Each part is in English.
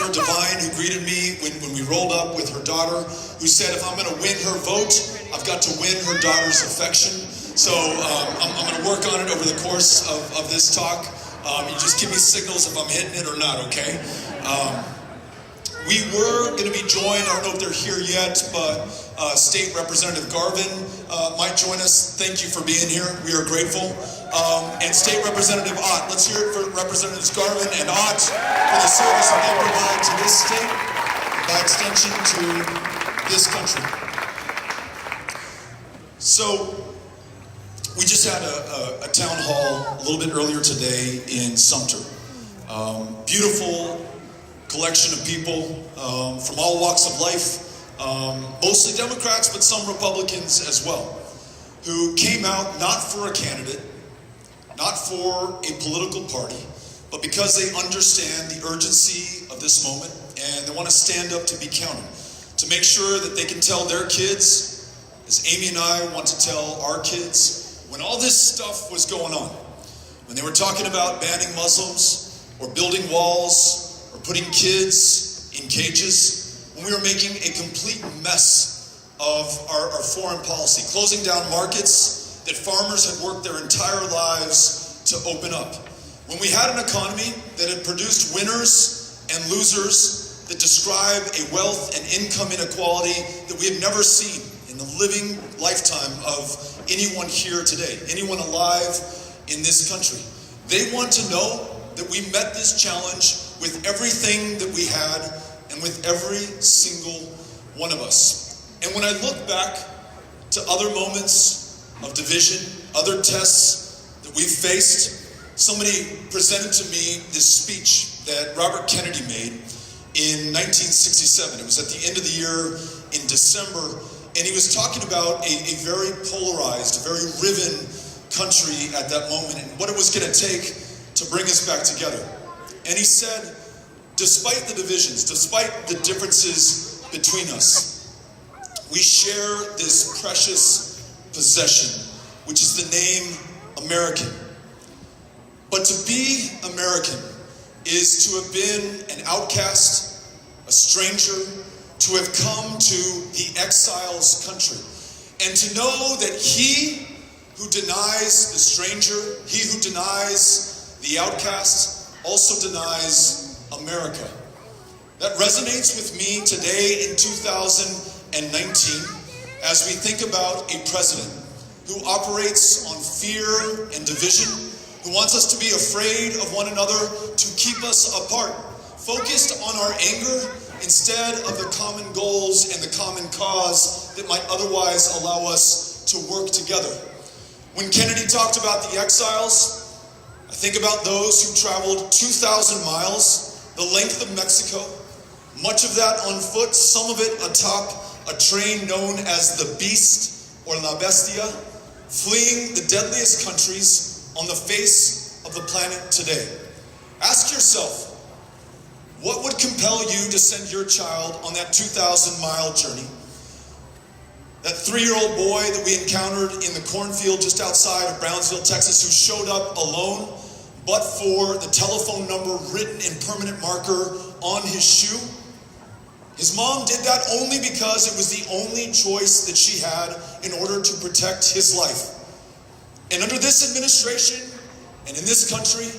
Mother Divine, who greeted me when we rolled up with her daughter, who said, if I'm going to win her vote, I've got to win her daughter's affection. So I'm going to work on it over the course of this talk. You just give me signals if I'm hitting it or not, okay? We were going to be joined, I don't know if they're here yet, but State Representative Garvin might join us. Thank you for being here. We are grateful. And State Representative Ott. Let's hear it for Representatives Garvin and Ott for the service that they provide to this state, by extension to this country. So, we just had a town hall a little bit earlier today in Sumter. Beautiful collection of people from all walks of life, mostly Democrats, but some Republicans as well, who came out not for a candidate, not for a political party, but because they understand the urgency of this moment and they want to stand up to be counted, to make sure that they can tell their kids, as Amy and I want to tell our kids, when all this stuff was going on, when they were talking about banning Muslims or building walls, or putting kids in cages, when we were making a complete mess of our foreign policy, closing down markets that farmers had worked their entire lives to open up. When we had an economy that had produced winners and losers that describe a wealth and income inequality that we had never seen in the living lifetime of anyone here today, anyone alive in this country. They want to know that we met this challenge with everything that we had and with every single one of us. And when I look back to other moments of division, other tests that we've faced, somebody presented to me this speech that Robert Kennedy made in 1967. It was at the end of the year in December, and he was talking about a very polarized, a very riven country at that moment and what it was going to take to bring us back together. And he said, despite the divisions, despite the differences between us, we share this precious possession, which is the name American. But to be American is to have been an outcast, a stranger, to have come to the exile's country, and to know that he who denies the stranger, he who denies the outcast, also denies America. That resonates with me today in 2019 as we think about a president who operates on fear and division, who wants us to be afraid of one another, to keep us apart, focused on our anger instead of the common goals and the common cause that might otherwise allow us to work together. When Kennedy talked about the exiles, I think about those who traveled 2,000 miles, the length of Mexico, much of that on foot, some of it atop a train known as the Beast or La Bestia, fleeing the deadliest countries on the face of the planet today. Ask yourself, what would compel you to send your child on that 2,000-mile journey? That 3-year-old boy that we encountered in the cornfield just outside of Brownsville, Texas, who showed up alone, but for the telephone number written in permanent marker on his shoe. His mom did that only because it was the only choice that she had in order to protect his life. And under this administration, and in this country,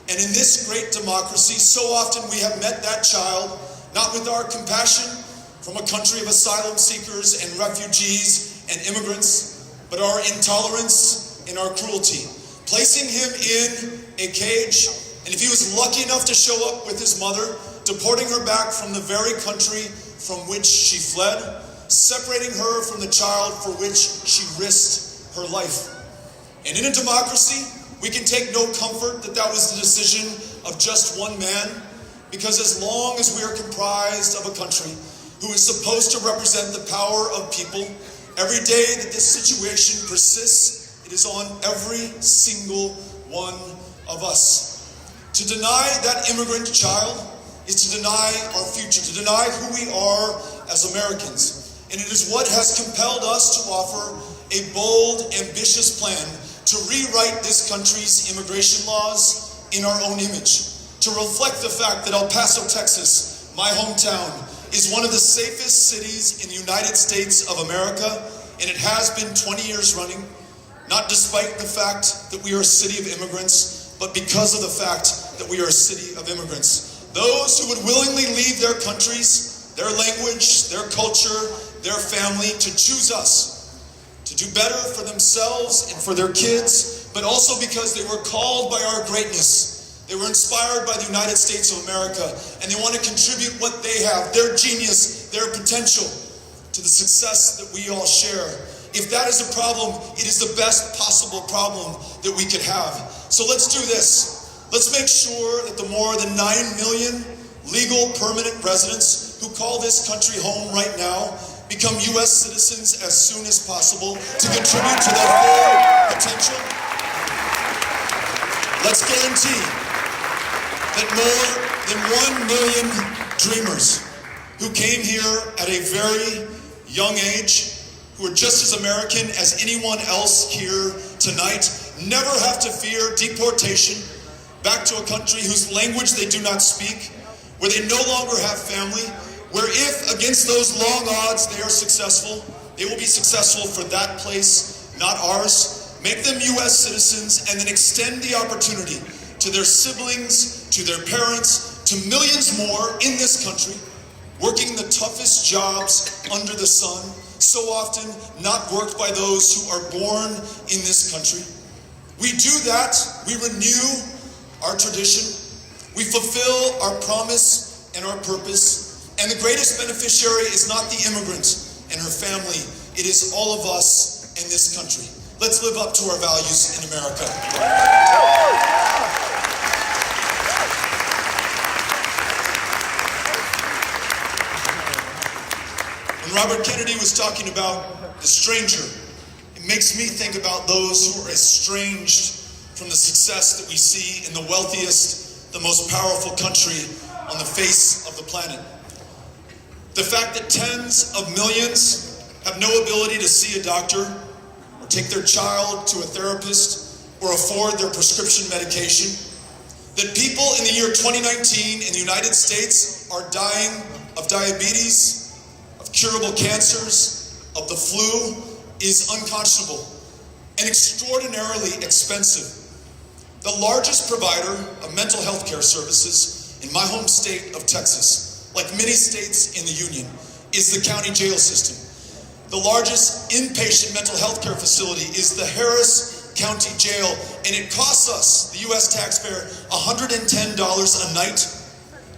and in this great democracy, so often we have met that child, not with our compassion from a country of asylum seekers and refugees and immigrants, but our intolerance and our cruelty, placing him in a cage, and if he was lucky enough to show up with his mother, deporting her back from the very country from which she fled, separating her from the child for which she risked her life. And in a democracy, we can take no comfort that that was the decision of just one man, because as long as we are comprised of a country who is supposed to represent the power of people, every day that this situation persists, it is on every single one of us. To deny that immigrant child is to deny our future, to deny who we are as Americans. And it is what has compelled us to offer a bold, ambitious plan to rewrite this country's immigration laws in our own image, to reflect the fact that El Paso, Texas, my hometown, is one of the safest cities in the United States of America, and it has been 20 years running, not despite the fact that we are a city of immigrants, but because of the fact that we are a city of immigrants. Those who would willingly leave their countries, their language, their culture, their family to choose us, to do better for themselves and for their kids, but also because they were called by our greatness. They were inspired by the United States of America, and they want to contribute what they have, their genius, their potential, to the success that we all share. If that is a problem, it is the best possible problem that we could have. So let's do this. Let's make sure that the more than 9 million legal permanent residents who call this country home right now become U.S. citizens as soon as possible to contribute to their full potential. Let's guarantee that more than 1 million dreamers who came here at a very young age, who are just as American as anyone else here tonight, never have to fear deportation back to a country whose language they do not speak, where they no longer have family, where if against those long odds they are successful, they will be successful for that place, not ours. Make them U.S. citizens and then extend the opportunity to their siblings, to their parents, to millions more in this country, working the toughest jobs under the sun, so often not worked by those who are born in this country. We do that, we renew our tradition, we fulfill our promise and our purpose, and the greatest beneficiary is not the immigrant and her family, it is all of us in this country. Let's live up to our values in America. When Robert Kennedy was talking about the stranger, it makes me think about those who are estranged from the success that we see in the wealthiest, the most powerful country on the face of the planet. The fact that tens of millions have no ability to see a doctor, or take their child to a therapist, or afford their prescription medication. That people in the year 2019 in the United States are dying of diabetes, of curable cancers, of the flu, is unconscionable and extraordinarily expensive. The largest provider of mental health care services in my home state of Texas, like many states in the Union, is the county jail system. The largest inpatient mental health care facility is the Harris County Jail, and it costs us, the U.S. taxpayer, $110 a night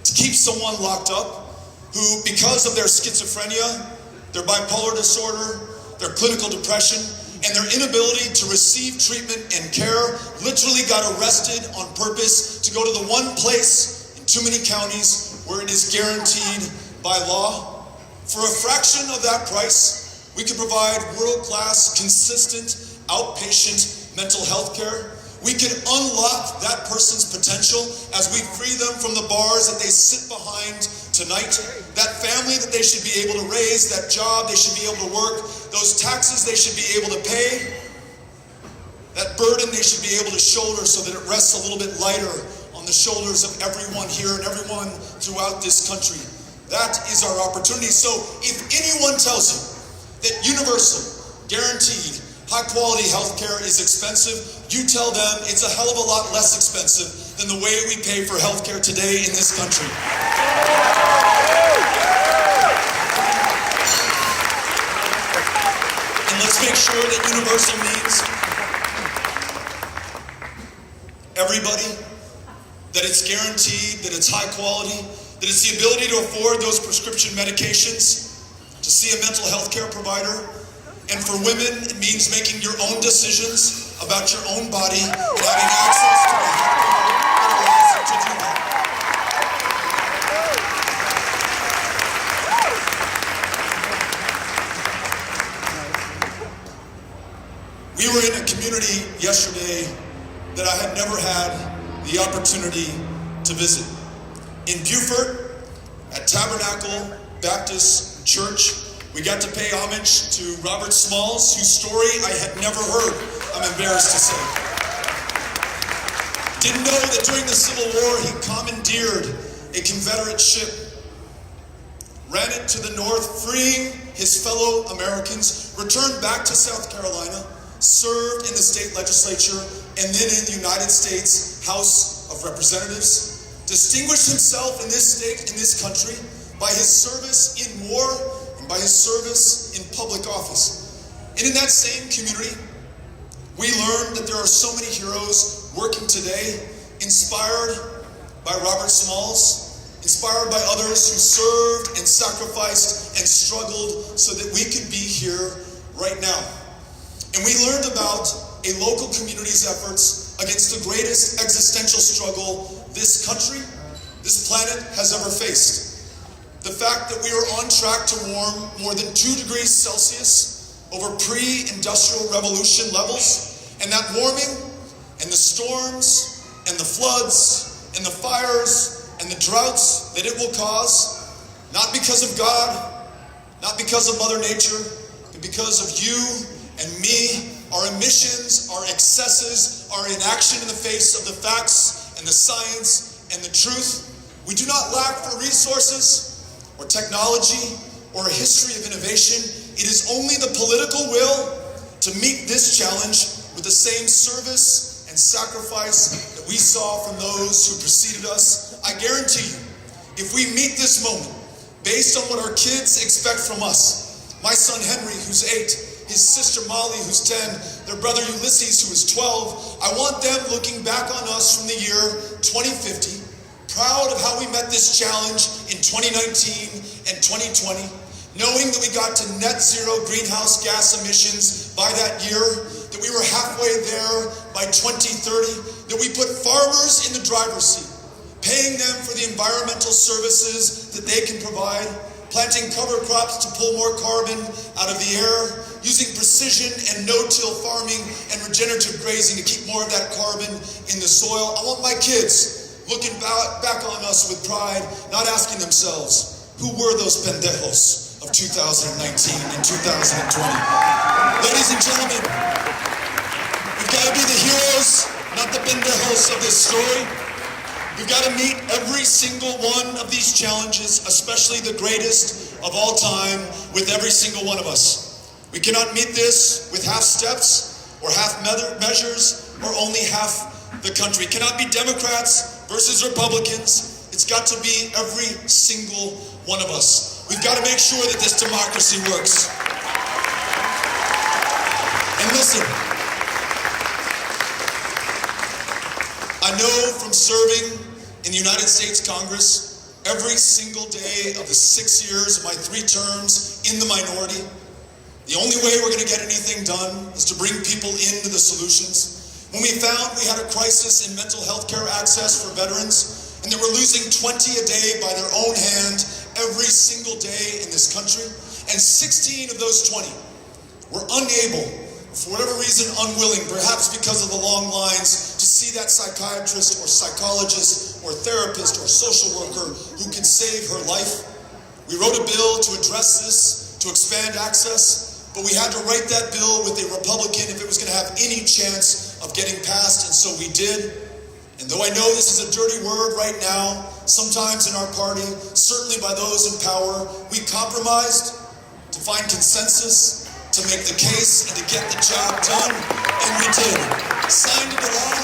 to keep someone locked up who, because of their schizophrenia, their bipolar disorder, their clinical depression, and their inability to receive treatment and care, literally got arrested on purpose to go to the one place in too many counties where it is guaranteed by law. For a fraction of that price, we can provide world-class, consistent, outpatient mental health care. We can unlock that person's potential as we free them from the bars that they sit behind tonight. That family that they should be able to raise, that job they should be able to work, those taxes they should be able to pay, that burden they should be able to shoulder so that it rests a little bit lighter on the shoulders of everyone here and everyone throughout this country. That is our opportunity. So if anyone tells you that universal, guaranteed, high-quality healthcare is expensive, you tell them it's a hell of a lot less expensive than the way we pay for healthcare today in this country. And let's make sure that universal means everybody, that it's guaranteed, that it's high quality, that it's the ability to afford those prescription medications, to see a mental health care provider. And for women, it means making your own decisions about your own body and having access to the help that allows you to do that. We were in a community yesterday that I had never had the opportunity to visit. In Beaufort, at Tabernacle Baptist Church, we got to pay homage to Robert Smalls, whose story I had never heard, I'm embarrassed to say. Didn't know that during the Civil War he commandeered a Confederate ship ran it to the north, freeing his fellow Americans, returned back to South Carolina, served in the state legislature, and then in the United States House of Representatives, distinguished himself in this state, in this country, by his service in war and by his service in public office. And in that same community, we learned that there are so many heroes working today, inspired by Robert Smalls, inspired by others who served and sacrificed and struggled so that we could be here right now. And we learned about a local community's efforts against the greatest existential struggle this country, this planet has ever faced. The fact that we are on track to warm more than 2 degrees Celsius over pre-industrial revolution levels, and that warming and the storms and the floods and the fires and the droughts that it will cause, not because of God, not because of Mother Nature, but because of you and me, our emissions, our excesses, our inaction in the face of the facts and the science and the truth. We do not lack for resources or technology or a history of innovation. It is only the political will to meet this challenge with the same service and sacrifice that we saw from those who preceded us. I guarantee you, if we meet this moment based on what our kids expect from us, my son Henry, who's 8, his sister Molly, who's 10, their brother Ulysses, who is 12, I want them looking back on us from the year 2050, proud of how we met this challenge in 2019 and 2020, knowing that we got to net zero greenhouse gas emissions by that year, that we were halfway there by 2030, that we put farmers in the driver's seat, paying them for the environmental services that they can provide, planting cover crops to pull more carbon out of the air, using precision and no-till farming and regenerative grazing to keep more of that carbon in the soil. I want my kids looking back on us with pride, not asking themselves, who were those pendejos of 2019 and 2020? Ladies and gentlemen, we've got to be the heroes, not the pendejos of this story. We've got to meet every single one of these challenges, especially the greatest of all time, with every single one of us. We cannot meet this with half steps or half measures or only half the country. It cannot be Democrats versus Republicans. It's got to be every single one of us. We've got to make sure that this democracy works. And listen, I know from serving in the United States Congress every single day of the 6 years of my 3 terms in the minority, the only way we're going to get anything done is to bring people into the solutions. When we found we had a crisis in mental health care access for veterans, and that we're losing 20 a day by their own hand every single day in this country, and 16 of those 20 were unable, for whatever reason unwilling, perhaps because of the long lines, to see that psychiatrist or psychologist or therapist or social worker who could save her life. We wrote a bill to address this, to expand access, but we had to write that bill with a Republican if it was going to have any chance of getting passed, and so we did. And though I know this is a dirty word right now, sometimes in our party, certainly by those in power, we compromised to find consensus, to make the case, and to get the job done, and we did. Signed into law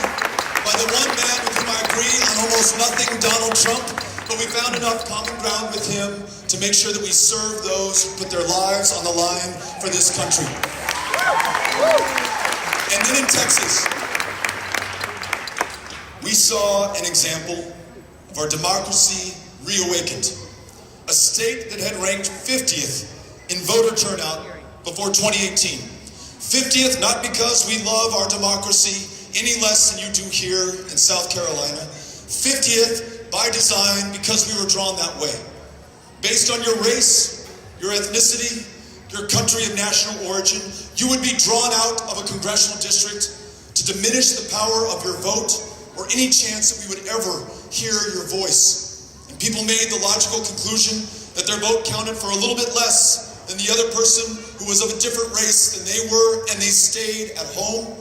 by the one man with whom I agree on almost nothing, Donald Trump, but we found enough common ground with him to make sure that we serve those who put their lives on the line for this country. And then in Texas, we saw an example of our democracy reawakened. A state that had ranked 50th in voter turnout before 2018. 50th, not because we love our democracy any less than you do here in South Carolina. 50th by design, because we were drawn that way. Based on your race, your ethnicity, your country of national origin, you would be drawn out of a congressional district to diminish the power of your vote or any chance that we would ever hear your voice. And people made the logical conclusion that their vote counted for a little bit less than the other person who was of a different race than they were, and they stayed at home.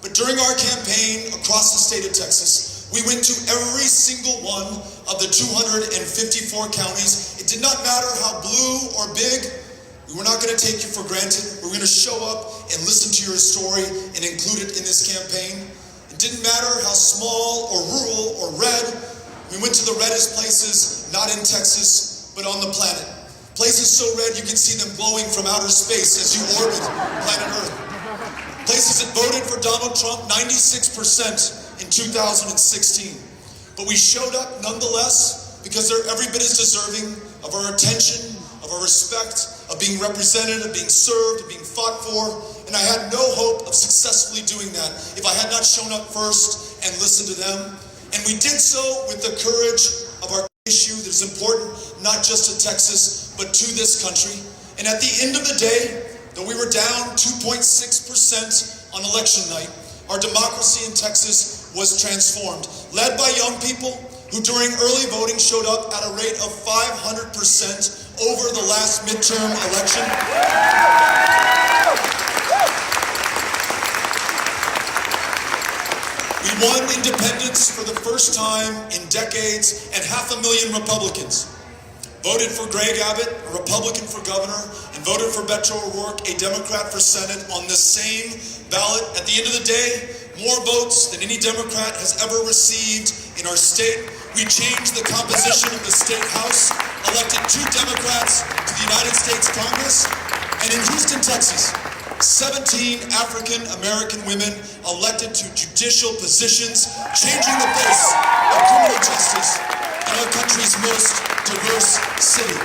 But during our campaign across the state of Texas, We went to every single one of the 254 counties. It did not matter how blue or big. We were not going to take you for granted. We were going to show up and listen to your story and include it in this campaign. It didn't matter how small or rural or red. We went to the reddest places, not in Texas, but on the planet. Places so red you can see them glowing from outer space as you orbit planet Earth. Places that voted for Donald Trump, 96% in 2016. But we showed up nonetheless because they're every bit as deserving of our attention, of our respect, of being represented, of being served, of being fought for. And I had no hope of successfully doing that if I had not shown up first and listened to them. And we did so with the courage of our issue that is important, not just to Texas, but to this country. And at the end of the day, though we were down 2.6% on election night, our democracy in Texas was transformed, led by young people who during early voting showed up at a rate of 500% over the last midterm election. We won independence for the first time in decades, and 500,000 Republicans voted for Greg Abbott, a Republican for governor, and voted for Beto O'Rourke, a Democrat for Senate, on the same ballot. At the end of the day, more votes than any Democrat has ever received in our state. We changed the composition of the state house, elected 2 Democrats to the United States Congress, and in Houston, Texas, 17 African American women elected to judicial positions, changing the face of criminal justice in our country's most diverse city.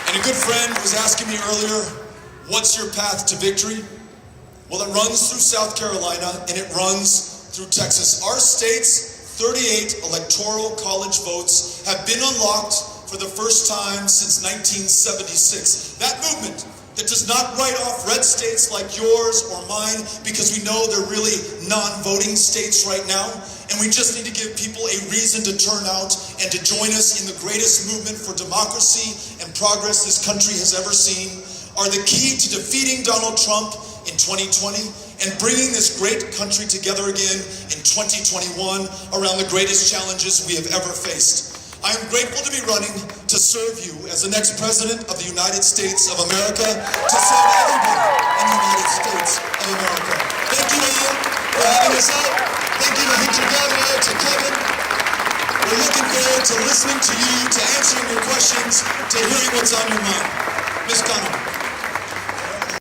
And a good friend was asking me earlier, what's your path to victory? Well, it runs through South Carolina and it runs through Texas. Our state's 38 electoral college votes have been unlocked for the first time since 1976. That movement that does not write off red states like yours or mine, because we know they're really non-voting states right now, and we just need to give people a reason to turn out and to join us in the greatest movement for democracy and progress this country has ever seen, are the key to defeating Donald Trump in 2020 and bringing this great country together again in 2021 around the greatest challenges we have ever faced. I am grateful to be running to serve you as the next President of the United States of America, to serve everybody in the United States of America. Thank you all for having us out. Thank you to Hunter Governor, to Kevin. We're looking forward to listening to you, to answering your questions, to hearing what's on your mind. Ms. Connor.